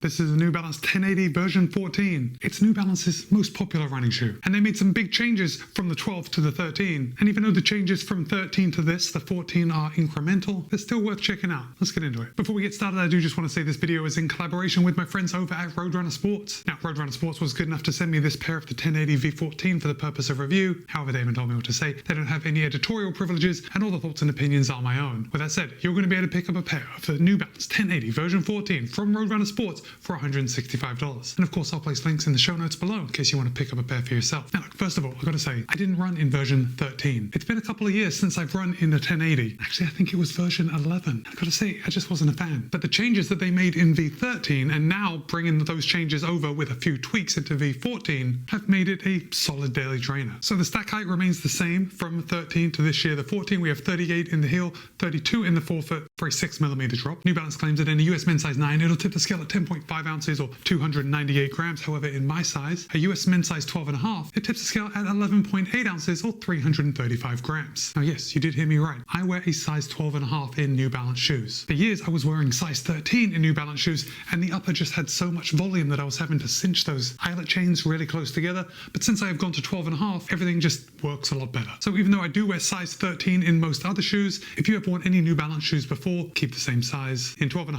This is the New Balance 1080 version 14. It's New Balance's most popular running shoe. And they made some big changes from the 12 to the 13. And even though the changes from 13 to this, the 14 are incremental, they're still worth checking out. Let's get into it. Before we get started, I do just want to say this video is in collaboration with my friends over at Roadrunner Sports. Now, Roadrunner Sports was good enough to send me this pair of the 1080 V14 for the purpose of review. However, they haven't told me what to say. They don't have any editorial privileges, and all the thoughts and opinions are my own. With that said, you're going to be able to pick up a pair of the New Balance 1080 version 14 from Roadrunner Sports for $165. And of course, I'll place links in the show notes below in case you want to pick up a pair for yourself. Now, first of all, I've got to say, I didn't run in version 13. It's been a couple of years since I've run in the 1080. Actually, I think it was version 11. I've got to say, I just wasn't a fan. But the changes that they made in V13 and now bringing those changes over with a few tweaks into V14 have made it a solid daily trainer. So the stack height remains the same from 13 to this year. The 14, we have 38 in the heel, 32 in the forefoot for a 6mm drop. New Balance claims that in a US men's size 9, it'll tip the scale at 10.5 ounces or 298 grams. However, in my size, a US men's size 12.5, it tips the scale at 11.8 ounces or 335 grams. Now, yes, you did hear me right. I wear a size 12.5 in New Balance shoes. For years, I was wearing size 13 in New Balance shoes, and the upper just had so much volume that I was having to cinch those eyelet chains really close together. But since I have gone to 12.5, everything just works a lot better. So even though I do wear size 13 in most other shoes, if you have worn any New Balance shoes before, keep the same size. In 12.5,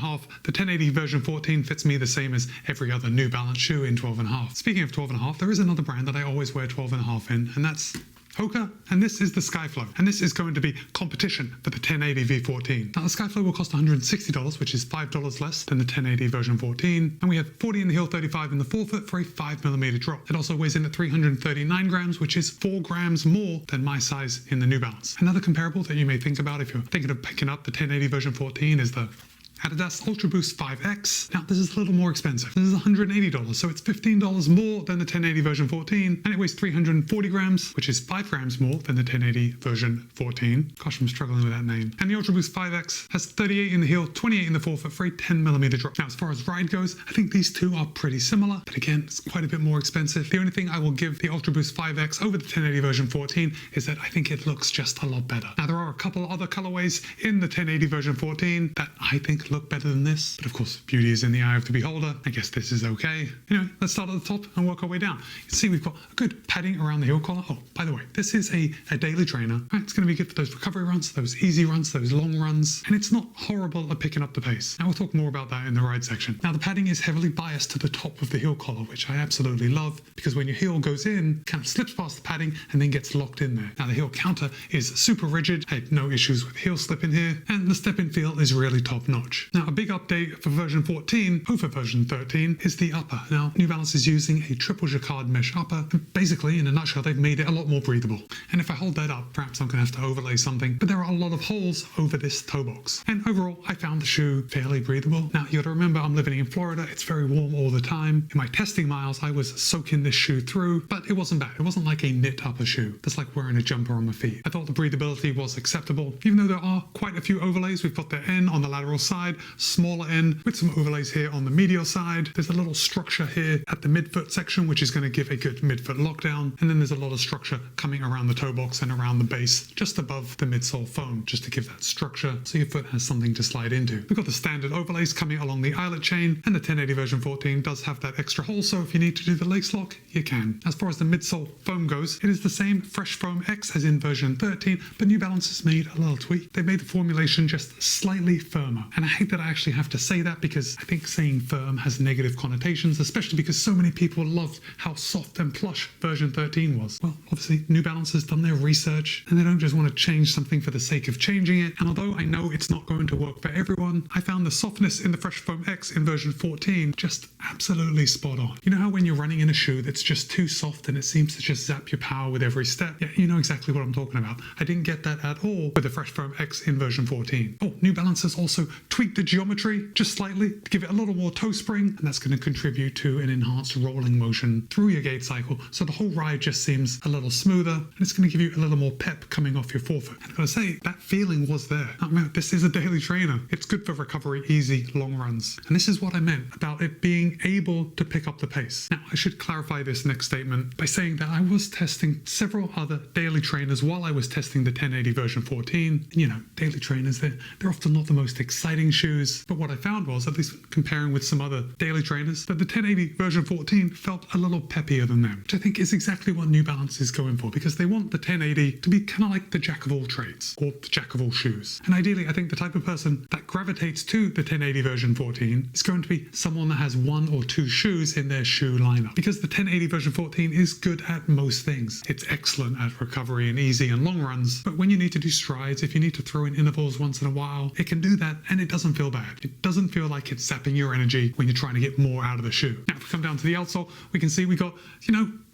the 1080 version 14 fits me the same as every other New Balance shoe in 12.5. Speaking of 12.5, there is another brand that I always wear 12.5 in, and that's Hoka, and this is the Skyflow, and this is going to be competition for the 1080 V14. Now the Skyflow will cost $160, which is $5 less than the 1080 version 14, and we have 40 in the heel, 35 in the forefoot for a 5mm drop. It also weighs in at 339 grams, which is 4 grams more than my size in the New Balance. Another comparable that you may think about if you're thinking of picking up the 1080 version 14 is the Adidas Ultra Boost 5X. Now, this is a little more expensive. This is $180, so it's $15 more than the 1080 version 14, and it weighs 340 grams, which is 5 grams more than the 1080 version 14. Gosh, I'm struggling with that name. And the Ultra Boost 5X has 38 in the heel, 28 in the forefoot for a 10mm drop. Now, as far as ride goes, I think these two are pretty similar, but again, it's quite a bit more expensive. The only thing I will give the Ultra Boost 5X over the 1080 version 14 is that I think it looks just a lot better. Now, there are a couple other colorways in the 1080 version 14 that I think look better than this, but of course, beauty is in the eye of the beholder. I guess this is okay. Anyway, let's start at the top and work our way down. You can see we've got a good padding around the heel collar. Oh, by the way, this is a daily trainer. Right, it's going to be good for those recovery runs, those easy runs, those long runs, and it's not horrible at picking up the pace. Now, we'll talk more about that in the ride section. Now, the padding is heavily biased to the top of the heel collar, which I absolutely love, because when your heel goes in, it kind of slips past the padding and then gets locked in there. Now, the heel counter is super rigid. I had no issues with heel slip in here, and the step-in feel is really top notch. Now, a big update for version 14 over version 13 is the upper. Now, New Balance is using a triple jacquard mesh upper. Basically, in a nutshell, they've made it a lot more breathable. And if I hold that up, perhaps I'm going to have to overlay something, but there are a lot of holes over this toe box. And overall, I found the shoe fairly breathable. Now, you got to remember, I'm living in Florida. It's very warm all the time. In my testing miles, I was soaking this shoe through, but it wasn't bad. It wasn't like a knit upper shoe. That's like wearing a jumper on my feet. I thought the breathability was acceptable, even though there are quite a few overlays. We've got the N on the lateral side, smaller N with some overlays here on the medial side. There's a little structure here at the midfoot section, which is going to give a good midfoot lockdown. And then there's a lot of structure coming around the toe box and around the base, just above the midsole foam, just to give that structure so your foot has something to slide into. We've got the standard overlays coming along the eyelet chain, and the 1080 version 14 does have that extra hole, so if you need to do the lace lock, you can. As far as the midsole foam goes, it is the same Fresh Foam X as in version 13, but New Balance has made a little tweak. They made the formulation just slightly firmer. And I hate that I actually have to say that, because I think saying firm has negative connotations, especially because so many people loved how soft and plush version 13 was. Well, obviously, New Balance has done their research, and they don't just want to change something for the sake of changing it. And although I know it's not going to work for everyone, I found the softness in the Fresh Foam X in version 14 just absolutely spot on. You know how when you're running in a shoe that's just too soft and it seems to just zap your power with every step? Yeah, you know exactly what I'm talking about. I didn't get that at all with the Fresh Foam X in version 14. Oh, New Balance has also tweaked the geometry just slightly to give it a little more toe spring, and that's going to contribute to an enhanced rolling motion through your gait cycle, so the whole ride just seems a little smoother, and it's going to give you a little more pep coming off your forefoot. And I've got to say, that feeling was there. Now, remember, this is a daily trainer. It's good for recovery, easy, long runs. And this is what I meant about it being able to pick up the pace. Now, I should clarify this next statement by saying that I was testing several other daily trainers while I was testing the 1080 version 14. And, you know, daily trainers, they're often not the most exciting shoes. But what I found was, at least comparing with some other daily trainers, that the 1080 version 14 felt a little peppier than them, which I think is exactly what New Balance is going for, because they want the 1080 to be kind of like the jack of all trades, or the jack of all shoes. And ideally, I think the type of person that gravitates to the 1080 version 14 is going to be someone that has 1 or 2 shoes in their shoe lineup, because the 1080 version 14 is good at most things. It's excellent at recovery and easy and long runs, but when you need to do strides, if you need to throw in intervals once in a while, it can do that and it doesn't feel bad. It doesn't feel like it's sapping your energy when you're trying to get more out of the shoe. Now, if we come down to the outsole, we can see we got,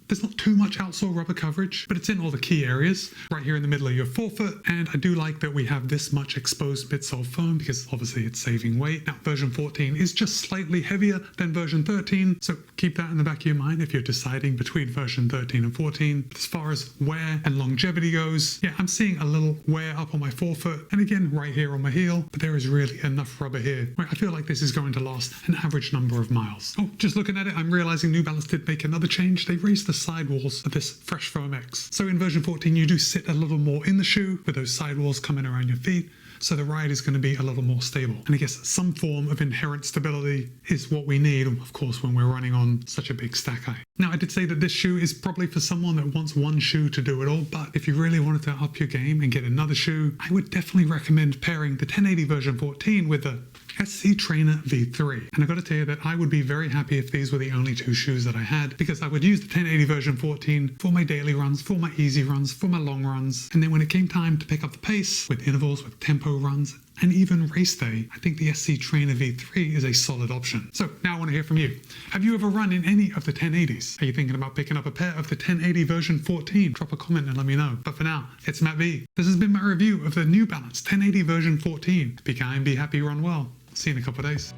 there's not too much outsole rubber coverage, but it's in all the key areas, right here in the middle of your forefoot. And I do like that we have this much exposed midsole foam, because obviously it's saving weight. Now, version 14 is just slightly heavier than version 13, so keep that in the back of your mind if you're deciding between version 13 and 14. But as far as wear and longevity goes, yeah, I'm seeing a little wear up on my forefoot, and again, right here on my heel, but there is really enough rubber here where I feel like this is going to last an average number of miles. Oh, just looking at it, I'm realizing New Balance did make another change. They raised the sidewalls of this Fresh Foam X. So in version 14, you do sit a little more in the shoe with those sidewalls coming around your feet. So the ride is going to be a little more stable. And I guess some form of inherent stability is what we need, of course, when we're running on such a big stack height. Now, I did say that this shoe is probably for someone that wants one shoe to do it all, but if you really wanted to up your game and get another shoe, I would definitely recommend pairing the 1080 version 14 with the SC Trainer V3. And I got to tell you that I would be very happy if these were the only 2 shoes that I had, because I would use the 1080 version 14 for my daily runs, for my easy runs, for my long runs. And then when it came time to pick up the pace with intervals, with tempo runs, and even race day, I think the SC Trainer V3 is a solid option. So now I want to hear from you. Have you ever run in any of the 1080s? Are you thinking about picking up a pair of the 1080 version 14? Drop a comment and let me know. But for now, it's Matt B. This has been my review of the New Balance 1080 version 14. Be kind, be happy, run well. See you in a couple of days.